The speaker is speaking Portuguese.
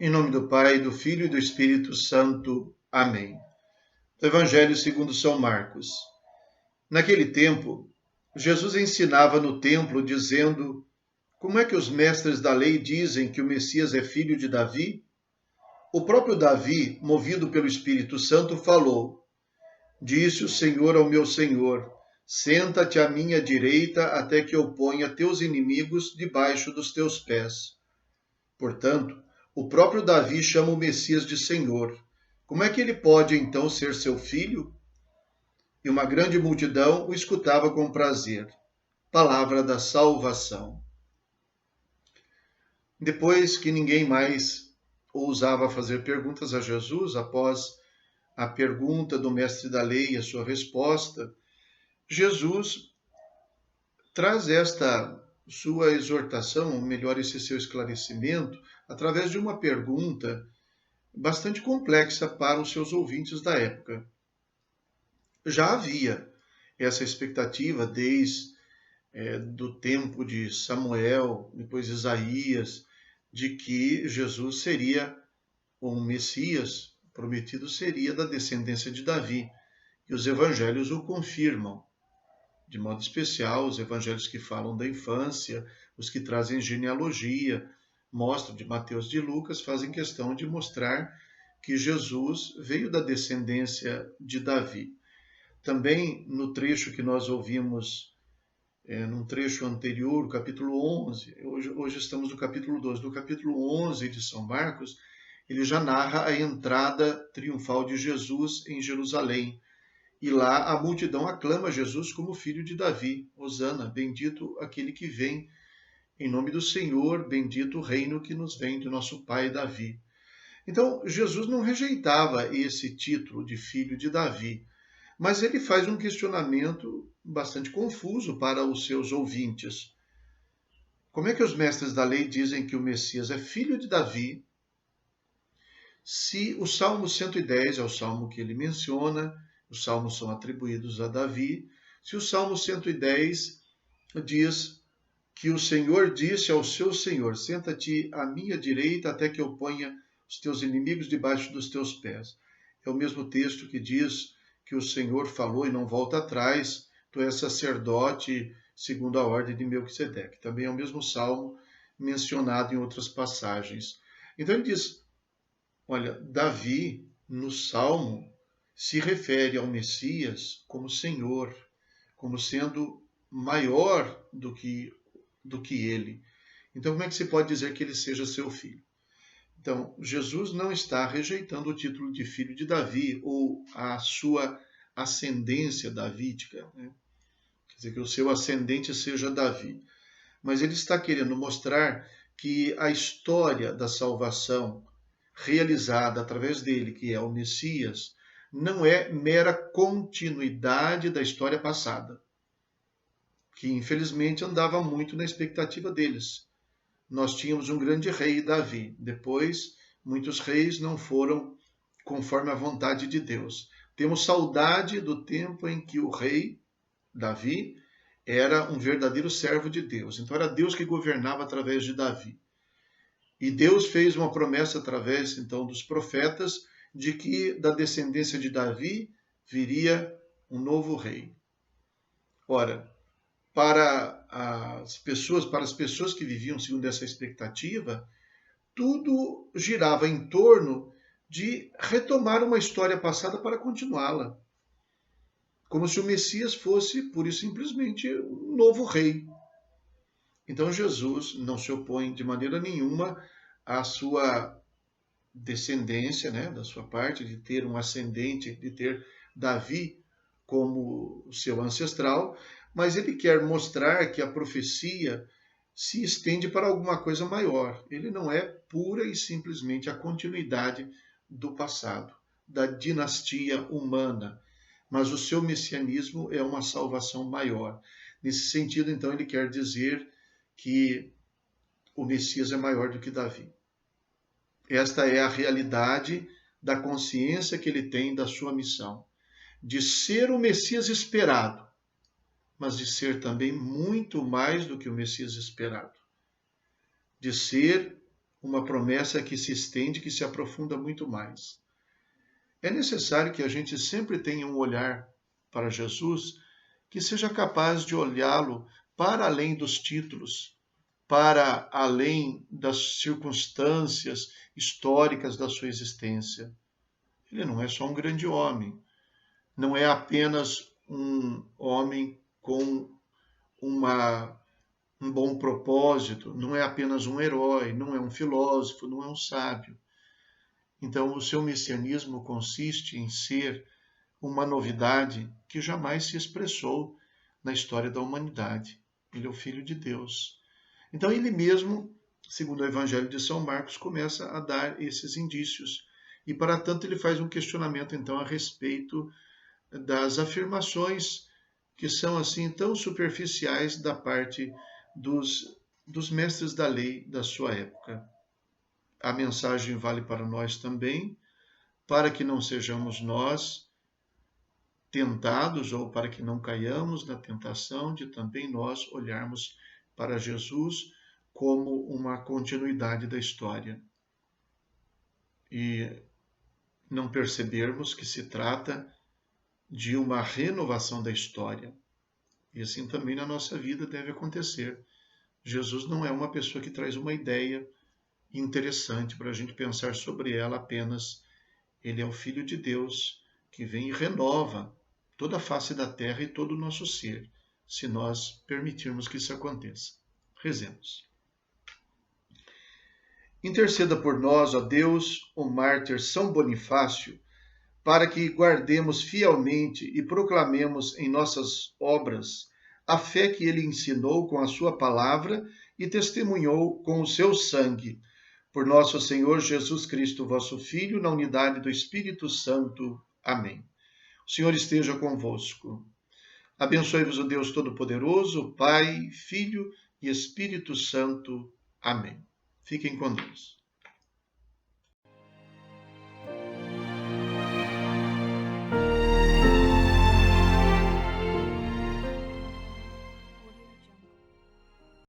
Em nome do Pai, do Filho e do Espírito Santo. Amém. Do Evangelho segundo São Marcos. Naquele tempo, Jesus ensinava no templo, dizendo: Como é que os mestres da lei dizem que o Messias é filho de Davi? O próprio Davi, movido pelo Espírito Santo, falou: Disse o Senhor ao meu Senhor: Senta-te à minha direita até que eu ponha teus inimigos debaixo dos teus pés. Portanto, o próprio Davi chama o Messias de Senhor. Como é que ele pode então ser seu filho? E uma grande multidão o escutava com prazer. Palavra da salvação. Depois que ninguém mais ousava fazer perguntas a Jesus, após a pergunta do mestre da lei e a sua resposta, Jesus traz esta sua exortação, ou melhor, esse seu esclarecimento, através de uma pergunta bastante complexa para os seus ouvintes da época. Já havia essa expectativa desde do tempo de Samuel, depois Isaías, de que Jesus seria um Messias, prometido seria da descendência de Davi. E os evangelhos o confirmam. De modo especial, os evangelhos que falam da infância, os que trazem genealogia, mostram de Mateus e de Lucas, fazem questão de mostrar que Jesus veio da descendência de Davi. Também no trecho que nós ouvimos, num trecho anterior, o capítulo 11, hoje estamos no capítulo 12, no capítulo 11 de São Marcos, ele já narra a entrada triunfal de Jesus em Jerusalém. E lá a multidão aclama Jesus como filho de Davi. Hosana, bendito aquele que vem em nome do Senhor, bendito o reino que nos vem do nosso pai Davi. Então, Jesus não rejeitava esse título de filho de Davi, mas ele faz um questionamento bastante confuso para os seus ouvintes. Como é que os mestres da lei dizem que o Messias é filho de Davi, se o Salmo 110 é o salmo que ele menciona, os salmos são atribuídos a Davi, se o Salmo 110 diz que o Senhor disse ao seu Senhor: Senta-te à minha direita até que eu ponha os teus inimigos debaixo dos teus pés. É o mesmo texto que diz que o Senhor falou e não volta atrás: Tu és sacerdote segundo a ordem de Melquisedeque. Também é o mesmo salmo mencionado em outras passagens. Então ele diz: Olha, Davi, no salmo, se refere ao Messias como Senhor, como sendo maior do que ele. Então, como é que se pode dizer que ele seja seu filho? Então, Jesus não está rejeitando o título de filho de Davi ou a sua ascendência davídica, né? Quer dizer, que o seu ascendente seja Davi. Mas ele está querendo mostrar que a história da salvação realizada através dele, que é o Messias, não é mera continuidade da história passada, que infelizmente andava muito na expectativa deles. Nós tínhamos um grande rei, Davi. Depois, muitos reis não foram conforme a vontade de Deus. Temos saudade do tempo em que o rei, Davi, era um verdadeiro servo de Deus. Então era Deus que governava através de Davi. E Deus fez uma promessa através, então, dos profetas, de que da descendência de Davi viria um novo rei. Ora, para as pessoas que viviam segundo essa expectativa, tudo girava em torno de retomar uma história passada para continuá-la. Como se o Messias fosse, pura e simplesmente, um novo rei. Então Jesus não se opõe de maneira nenhuma à sua descendência, né, da sua parte, de ter um ascendente, de ter Davi como seu ancestral, mas ele quer mostrar que a profecia se estende para alguma coisa maior. Ele não é pura e simplesmente a continuidade do passado, da dinastia humana, mas o seu messianismo é uma salvação maior. Nesse sentido, então, ele quer dizer que o Messias é maior do que Davi. Esta é a realidade da consciência que ele tem da sua missão, de ser o Messias esperado, mas de ser também muito mais do que o Messias esperado, de ser uma promessa que se estende, que se aprofunda muito mais. É necessário que a gente sempre tenha um olhar para Jesus que seja capaz de olhá-lo para além dos títulos, para além das circunstâncias históricas da sua existência. Ele não é só um grande homem, não é apenas um homem com um bom propósito, não é apenas um herói, não é um filósofo, não é um sábio. Então, o seu messianismo consiste em ser uma novidade que jamais se expressou na história da humanidade. Ele é o Filho de Deus. Então, ele mesmo, segundo o Evangelho de São Marcos, começa a dar esses indícios. E, para tanto, ele faz um questionamento, então, a respeito das afirmações que são, assim, tão superficiais da parte dos mestres da lei da sua época. A mensagem vale para nós também, para que não sejamos nós tentados ou para que não caiamos na tentação de também nós olharmos para Jesus como uma continuidade da história e não percebermos que se trata de uma renovação da história. E assim também na nossa vida deve acontecer. Jesus não é uma pessoa que traz uma ideia interessante para a gente pensar sobre ela apenas. Ele é o Filho de Deus que vem e renova toda a face da terra e todo o nosso ser, se nós permitirmos que isso aconteça. Rezemos. Interceda por nós, ó Deus, o mártir São Bonifácio, para que guardemos fielmente e proclamemos em nossas obras a fé que ele ensinou com a sua palavra e testemunhou com o seu sangue. Por nosso Senhor Jesus Cristo, vosso Filho, na unidade do Espírito Santo. Amém. O Senhor esteja convosco. Abençoe-vos o Deus Todo-Poderoso, Pai, Filho e Espírito Santo. Amém. Fiquem com Deus.